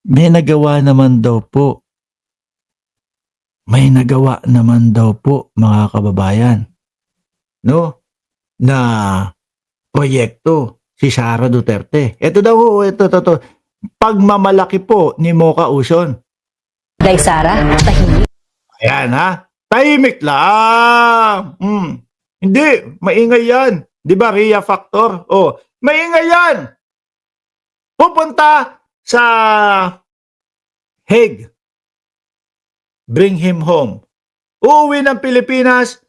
May nagawa naman daw po. May nagawa naman daw po, mga kababayan, 'no, na proyekto si Sara Duterte. Ito daw ho, ito. Pagmamalaki po ni Mocha Uson. Day Sara, tahimik. Ayan ha, tahimik lang. Hindi, maingay yan. 'Di ba, Rhea factor? Oh, maingay yan. Pupunta sa Hague. Bring him home. Uuwi ng Pilipinas,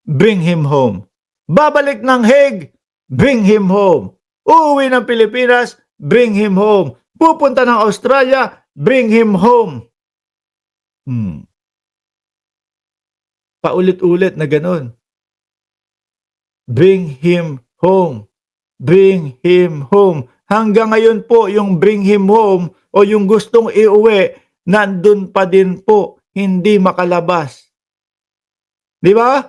bring him home. Babalik ng Hague, bring him home. Uuwi ng Pilipinas, bring him home. Pupunta ng Australia, bring him home. Paulit-ulit na ganun. Bring him home. Bring him home. Hanggang ngayon po, yung bring him home o yung gustong iuwi, nandun pa din po, hindi makalabas. Di ba?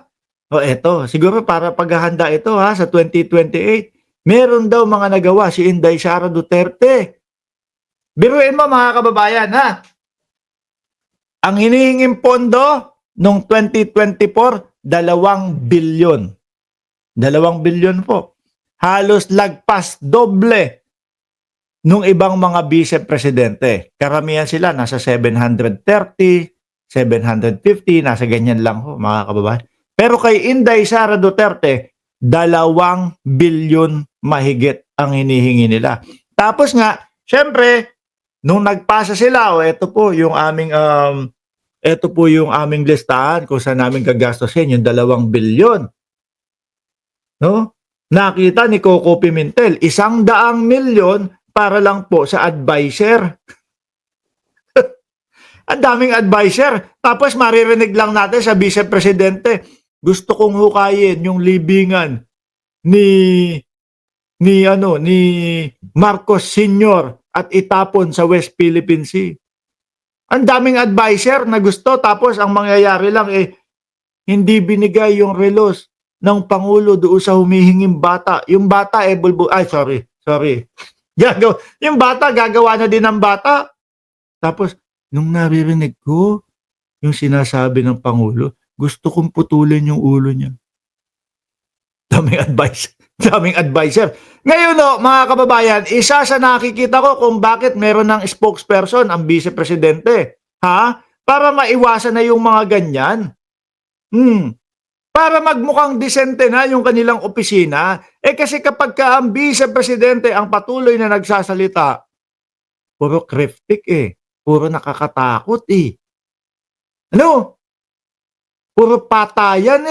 O eto, siguro para paghahanda ito ha, sa 2028, meron daw mga nagawa si Inday Sara Duterte. Biruin mo mga kababayan ha. Ang hinihinging pondo noong 2024, 2 bilyon. 2 bilyon po. Halos lagpas doble nung ibang mga vice-presidente. Karamihan sila nasa 730, 750, nasa ganyan lang ho mga kababayan. Pero kay Inday Sara Duterte, 2 bilyon mahigit ang hinihingi nila. Tapos nga, syempre, nung nagpasa sila, ito po yung aming listahan kung saan namin gagastusin yung 2 bilyon. No? Nakita ni Coco Pimentel, 100 milyon para lang po sa advisor. Ang daming advisor. Tapos maririnig lang natin sa vice-presidente, gusto kong hukayin yung libingan ni Marcos Sr. at itapon sa West Philippine Sea. Ang daming advisor na gusto, tapos ang mangyayari lang hindi binigay yung relos ng Pangulo doon sa humihinging bata. Yung bata sorry. Yung bata gagawa na din ng bata. Tapos nung naririnig ko yung sinasabi ng Pangulo, gusto kong putulin yung ulo niya. Daming advisor. Ngayon mga kababayan, isa sa nakikita ko kung bakit meron ng spokesperson ang vice-presidente. Para maiwasan na yung mga ganyan. Para magmukhang disente na yung kanilang opisina. Kasi kapag ang vice-presidente ang patuloy na nagsasalita, puro cryptic puro nakakatakot Puro patayan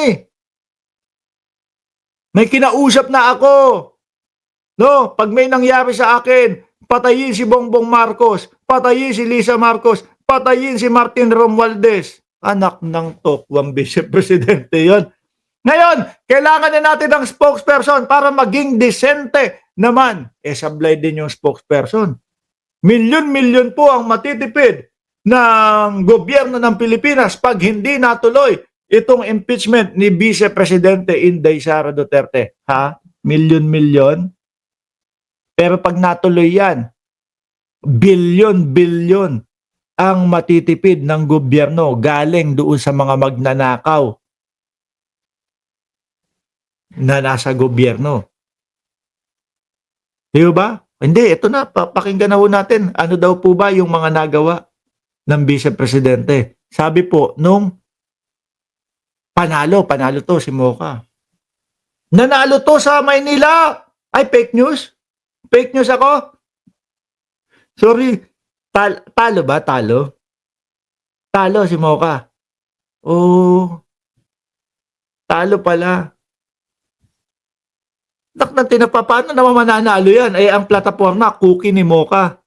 May kinausap na ako. Pag may nangyari sa akin, patayin si Bongbong Marcos, patayin si Lisa Marcos, patayin si Martin Romualdez. Anak ng tokwang vice-presidente yon. Ngayon, kailangan na natin ng spokesperson para maging disente naman. Sablay din yung spokesperson. Milyon-milyon po ang matitipid ng gobyerno ng Pilipinas pag hindi natuloy itong impeachment ni Vice-Presidente Inday Sara Duterte. Milyon-milyon. Pero pag natuloy yan, bilyon-bilyon ang matitipid ng gobyerno galing doon sa mga magnanakaw na nasa gobyerno. Di ba? Hindi, ito na, pakinggan na ho natin. Ano daw po ba yung mga nagawa ng Vice-Presidente? Sabi po, nung panalo to si Mocha. Nanalo to sa Maynila. Ay, fake news? Fake news ako? Sorry. Talo ba? Talo? Talo si Mocha. Talo pala. Paano naman mananalo yan? Ang plataforma, cookie ni Mocha.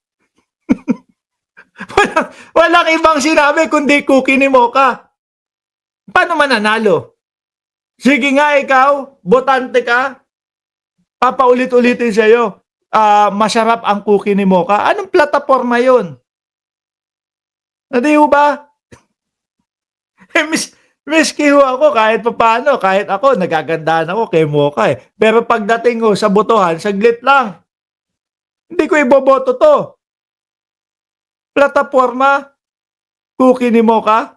walang ibang sinabi kundi cookie ni Mocha. Paano mananalo? Sige nga ikaw, botante ka, papaulit-ulitin sa'yo, masarap ang cookie ni Mocha. Anong plataforma yun? Hindi ba? Miski ho ako kahit paano, kahit ako, nagagandahan ako kay Mocha Pero pagdating ko sa botohan, saglit lang. Hindi ko iboboto to. Plataporma? Cookie ni Mocha?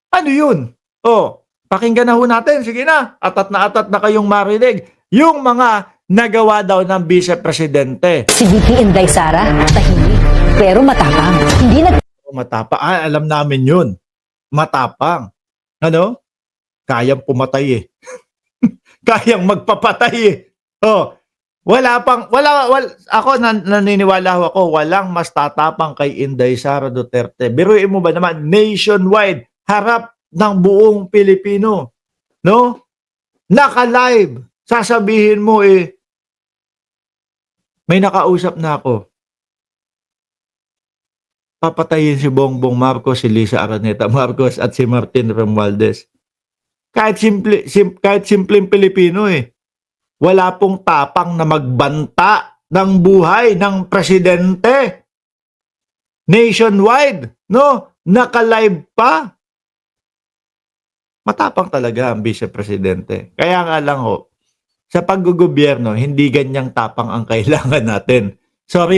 Ano yun? Oh, pakinggan na ho natin. Sige na. Atat na kayong marinig. Yung mga nagawa daw ng Vice Presidente. Si VP Inday Sara, tahimik, pero matapang. Hindi Matapang. Ah, alam namin yun. Matapang. Ano? Kayang pumatay eh. Kayang magpapatay eh. Oh, ako naniniwala ako, walang mas tatapang kay Inday Sara Duterte. Biruin mo ba naman, nationwide, harap ng buong Pilipino, no? Naka-live, sasabihin mo may nakausap na ako. Papatayin si Bongbong Marcos, si Lisa Araneta Marcos at si Martin Romualdez. Kahit simpleng Pilipino wala pong tapang na magbanta ng buhay ng presidente. Nationwide, no? Naka-live pa. Matapang talaga ang Vice Presidente. Kaya nga lang sa paggugobyerno, hindi ganyang tapang ang kailangan natin. Sorry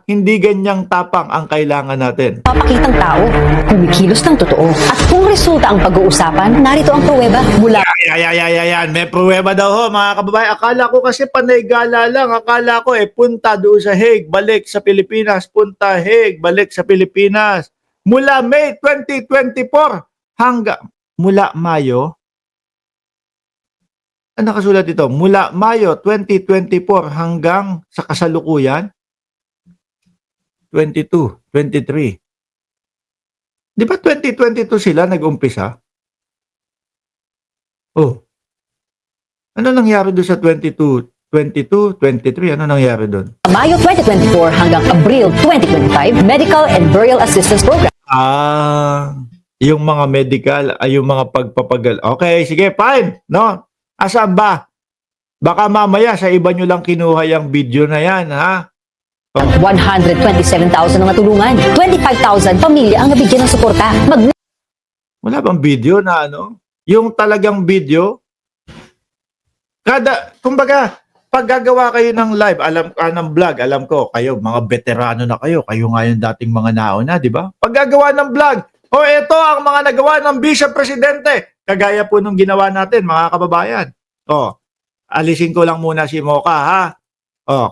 hindi ganyang tapang ang kailangan natin. papakitang tao, kumikilos ng totoo. At kung resulta ang pag-uusapan, narito ang pruweba mula Yan. May pruweba daw mga kababayan. Akala ko kasi panay gala lang. Akala ko punta doon sa Hague, balik sa Pilipinas. Punta Hague, balik sa Pilipinas. Mula May 2024 mula Mayo. Ano nakasulat dito? Mula Mayo 2024 hanggang sa kasalukuyan 22, 23. Di ba 2022 sila nag-umpisa? Oh. Ano nangyari doon sa 22, 23? Ano nangyari doon? Mayo 2024 hanggang Abril 2025, Medical and Burial Assistance Program. Yung mga medical, yung mga pagpapagal. Okay, sige, fine. No? Asaan ba? Baka mamaya sa iba nyo lang kinuha yung video na yan, ha? 127,000 ang natulungan. 25,000 pamilya ang nabigyan ng suporta. Wala bang video na yung talagang video? Kumbaga, pag gagawa kayo ng live, ng vlog, alam ko, kayo, mga veterano na kayo nga yung dating mga nauna, di ba? Pag gagawa ng vlog, ito ang mga nagawa ng Vice Presidente. Kagaya po nung ginawa natin, mga kababayan. Alisin ko lang muna si Mocha, ha?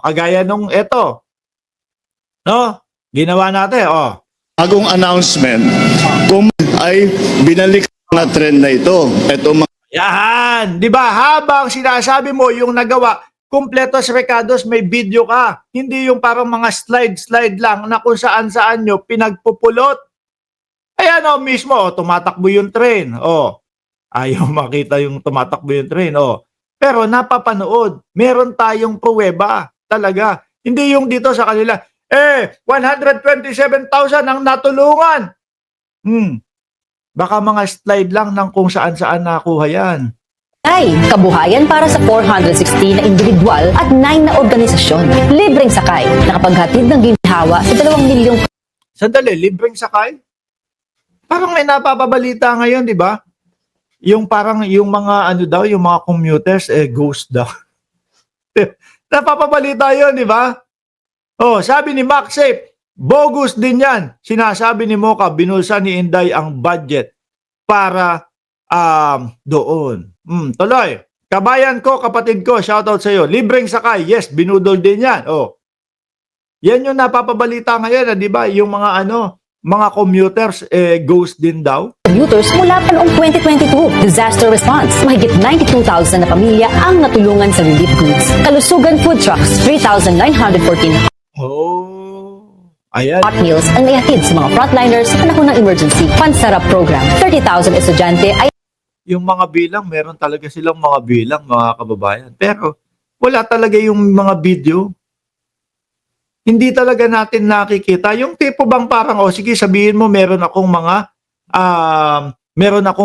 Kagaya nung ito. No? Ginawa natin, Bagong announcement kung ay binalik na trend na ito. Ito mga Yan! Di ba? Habang sinasabi mo yung nagawa, kumpletos recados, may video ka. Hindi yung parang mga slide lang na kung saan-saan nyo pinagpupulot. Ayan mismo, tumatakbo yung train. Ayaw makita yung tumatakbo yung train. Pero napapanood. Meron tayong pruweba. Talaga. Hindi yung dito sa kanila, 127,000 ang natulungan. Baka mga slide lang ng kung saan-saan nakuha yan. Ay, kabuhayan para sa 416 na individual at 9 na organisasyon. Libreng sakay, nakapaghatid ng ginhawa sa 2 milyong Sandali, libreng sakay? Parang may napapabalita ngayon, di ba? Yung parang yung mga yung mga commuters ghost daw. Napapabalita yun, di ba? Sabi ni MacSafe, bogus din yan. Sinasabi ni Mocha, binulsa ni Inday ang budget para doon. Tuloy. Kabayan ko, kapatid ko, shoutout sa iyo. Libreng sakay, yes, binudol din yan. Yan yung napapabalita ngayon, di ba? Yung mga mga commuters ghost din daw. commuters mula pa noong 2022. Disaster response, mahigit 92,000 na pamilya ang natulungan sa relief goods. Kalusugan food trucks, 3,914 Ayan. hot meals ang naihatid sa mga frontliners sa panahon ng emergency. Pansarap program, 30,000 estudyante ay Yung mga bilang, meron talaga silang mga bilang, mga kababayan. Pero wala talaga yung mga video. Hindi talaga natin nakikita. Yung tipo bang parang, sige, sabihin mo, meron akong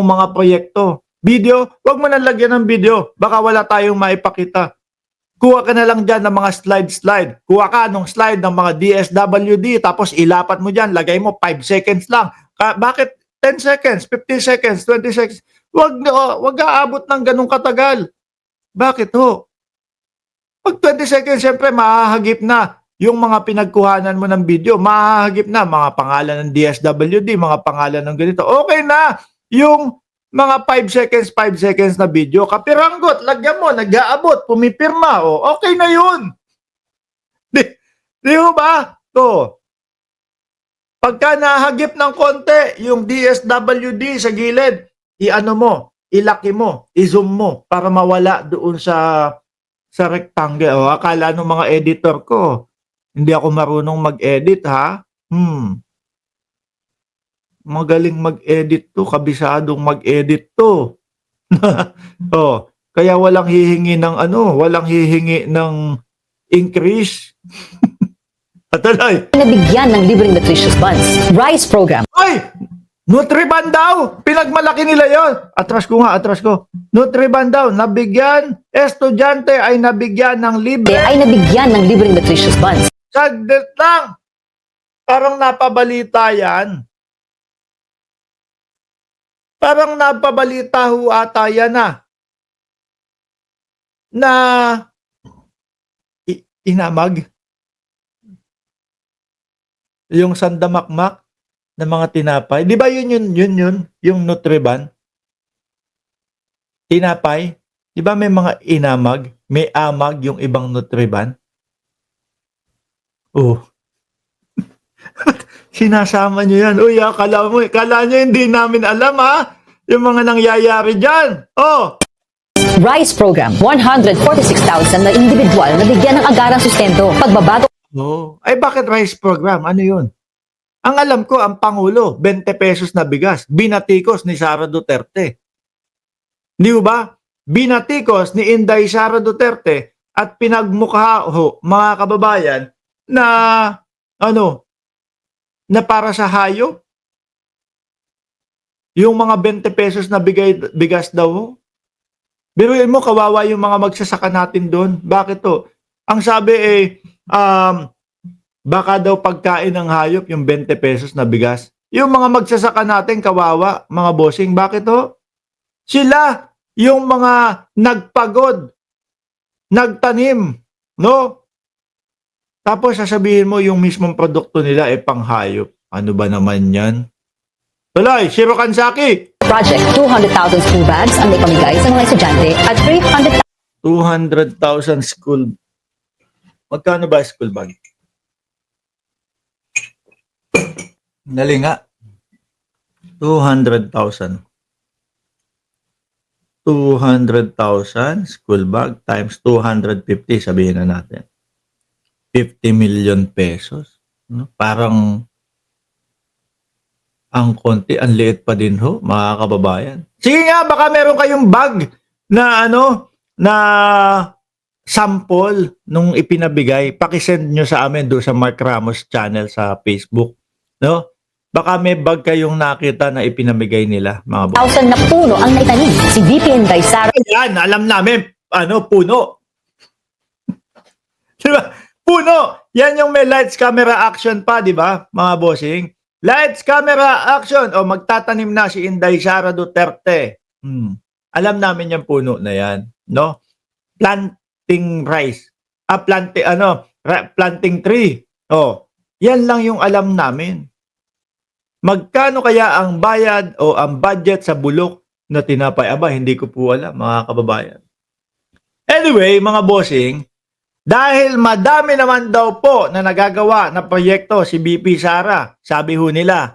mga proyekto. Video, wag mo nang lagyan ng video. Baka wala tayong maipakita. Kuha ka na lang dyan ng mga slide. Kuha ka nung slide ng mga DSWD, tapos ilapat mo dyan, lagay mo 5 seconds lang. Bakit 10 seconds, 15 seconds, 20 seconds? Wag aabot ng ganung katagal. Bakit Pag 20 seconds, siyempre, mahahagip na yung mga pinagkuhanan mo ng video, mahahagip na mga pangalan ng DSWD, mga pangalan ng ganito. Okay na yung mga 5 seconds na video. Kapiranggot, lagyan mo, nag-aabot, pumipirma. O, okay na yun. Di ba? To. Pagka nahagip ng konti, yung DSWD sa gilid, i-ano mo, ilaki mo, i-zoom mo para mawala doon sa rectangle. O, akala ng mga editor ko, hindi ako marunong mag-edit, ha? Magaling mag-edit to, kabisadong mag-edit to. Oh, kaya walang hihingi ng walang hihingi ng increase. Patuloy. Nabigyan ng libreng nutritious buns. Rice program. Ay! Nutriban daw! Pinagmalaki nila yon. Atras ko. Nutriban daw, nabigyan, estudyante ay nabigyan ng libre. Ay nabigyan ng libreng nutritious buns. Saglit lang. Parang napabalita yan. Parang napabalita ho ata yan na inamag. Yung sandamakmak na mga tinapay. Di ba yun, yung Nutriban? Tinapay. Di ba may mga inamag? May amag yung ibang Nutriban? Oh. Sinasama nyo yan. Uy, kala nyo hindi namin alam, ha? Yung mga nangyayari dyan. Oh. Rice program. 146,000 na individual na bigyan ng agarang sustento. Pagbabago. Oh. Ay, bakit rice program? Ano yun? Ang alam ko, ang Pangulo, 20 pesos na bigas. Binatikos ni Sara Duterte. Di ba? Binatikos ni Inday Sara Duterte at pinagmukha ho, mga kababayan, na na para sa hayop. Yung mga 20 pesos na bigas daw ho. Biruin mo, kawawa yung mga magsasaka natin doon. Bakit to? Ang sabi baka daw pagkain ng hayop yung 20 pesos na bigas. Yung mga magsasaka natin, kawawa, mga bossing. Bakit to? Sila, yung mga nagpagod, nagtanim, no? Tapos sasabihin mo yung mismong produkto nila panghayop. Ano ba naman yan? Tuloy, Shiro Kansaki! Project, 200,000 school bags ang may pamigay sa mga estudyante at 200,000 school. Magkano ba school bag? Dali nga. 200,000. 200,000 school bag times 250, sabihin na natin. 50 million pesos. No? Parang ang konti, ang liit pa din ho, mga kababayan. Sige nga, baka meron kayong bag na na sample nung ipinabigay. Pakisend nyo sa amin doon sa Mark Ramos channel sa Facebook. No? Baka may bag kayong nakita na ipinamigay nila, mga boss. 1,000 na puno ang naitanim. Si VP Inday Sara. Yan, alam namin, puno. Diba? Puno. Yan yung may lights, camera, action pa, di ba, mga bossing? Lights, camera, action. O, magtatanim na si Inday Sara Duterte. Alam namin yung puno na yan, no? Planting rice. Planting tree. O, yan lang yung alam namin. Magkano kaya ang bayad o ang budget sa bulok na tinapay? Aba, hindi ko po alam, mga kababayan. Anyway, mga bossing, dahil madami naman daw po na nagagawa na proyekto si BP Sara, sabi ho nila,